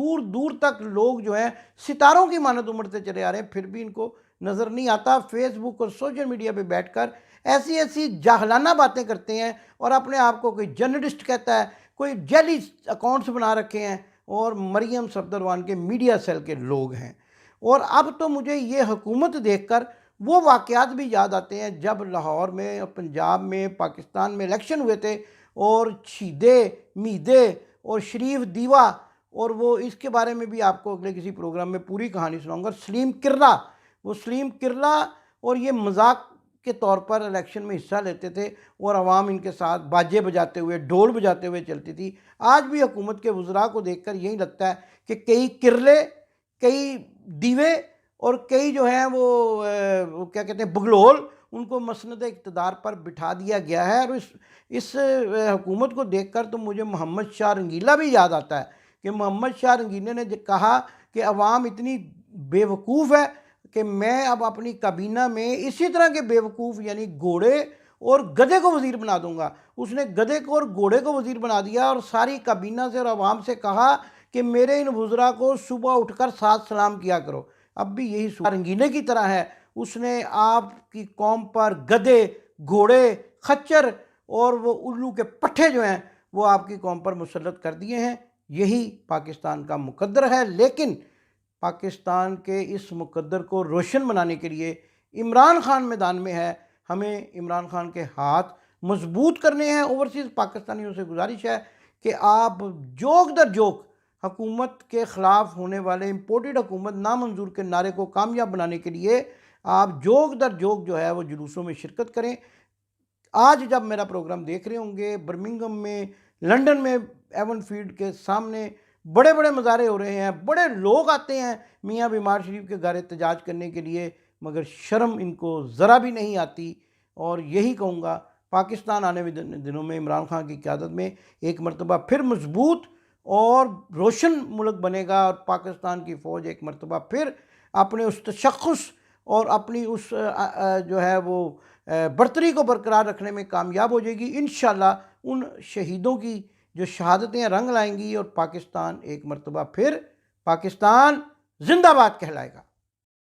दूर दूर तक लोग जो हैं सितारों की मानद उमड़ते चले आ रहे हैं, फिर भी इनको नज़र नहीं आता। फेसबुक और सोशल मीडिया पे बैठकर ऐसी ऐसी जाहलाना बातें करते हैं और अपने आप को कोई जर्नलिस्ट कहता है, कोई जेली अकाउंट्स बना रखे हैं और मरियम सफदरवान के मीडिया सेल के लोग हैं। और अब तो मुझे ये हुकूमत देखकर वो वाक़यात भी याद आते हैं जब लाहौर में, पंजाब में, पाकिस्तान में इलेक्शन हुए थे और शीदे मीदे और शरीफ दीवा, और वो इसके बारे में भी आपको अगले किसी प्रोग्राम में पूरी कहानी सुनाऊंगा। सलीम किरला, वो सलीम किरला और ये मजाक के तौर पर इलेक्शन में हिस्सा लेते थे और आवाम इनके साथ बाजे बजाते हुए, ढोल बजाते हुए चलती थी। आज भी हुकूमत के वज़रा को देखकर यही लगता है कि कई किरले, कई दीवे और कई जो हैं वो क्या कहते हैं बगलोल, उनको मसनद इक़्तिदार पर बिठा दिया गया है। और इस हुकूमत को देखकर तो मुझे मोहम्मद शाह रंगीला भी याद आता है कि मोहम्मद शाह रंगीले ने कहा कि अवाम इतनी बेवकूफ़ है कि मैं अब अपनी काबीना में इसी तरह के बेवकूफ़ यानी घोड़े और गधे को वज़ीर बना दूंगा। उसने गधे को और घोड़े को वज़ीर बना दिया और सारी काबीना से और अवाम से कहा कि मेरे इन वज़रा को सुबह उठकर साथ सलाम किया करो। अब भी यही रंगीले की तरह है, उसने आपकी कौम पर गधे, घोड़े, खच्चर और वो उल्लू के पट्ठे जो हैं वो आपकी कौम पर मुसल्लत कर दिए हैं। यही पाकिस्तान का मुकद्दर है। लेकिन पाकिस्तान के इस मुकद्दर को रोशन बनाने के लिए इमरान खान मैदान में है। हमें इमरान खान के हाथ मजबूत करने हैं। ओवरसीज़ पाकिस्तानियों से गुजारिश है कि आप जोक दर जोक हुकूमत के ख़िलाफ़ होने वाले इम्पोर्टेड हुकूमत नामंजूर के नारे को कामयाब बनाने के लिए आप जोक दर जोक जो है वो जुलूसों में शिरकत करें। आज जब मेरा प्रोग्राम देख रहे होंगे, बर्मिंघम में, लंदन में एवन फील्ड के सामने बड़े बड़े मज़ारे हो रहे हैं, बड़े लोग आते हैं मियाँ बीमार शरीफ के घर एहतजाज करने के लिए, मगर शर्म इनको ज़रा भी नहीं आती। और यही कहूँगा, पाकिस्तान आने वाले दिनों में इमरान खान की क़यादत में एक मरतबा फिर मजबूत और रोशन मुल्क बनेगा और पाकिस्तान की फ़ौज एक मरतबा फिर अपने उस तशख़्ख़ुस और अपनी उस जो है वो बर्तरी को बरकरार रखने में कामयाब हो जाएगी। इंशाअल्लाह उन शहीदों की जो शहादतें रंग लाएंगी और पाकिस्तान एक मरतबा फिर पाकिस्तान जिंदाबाद कहलाएगा।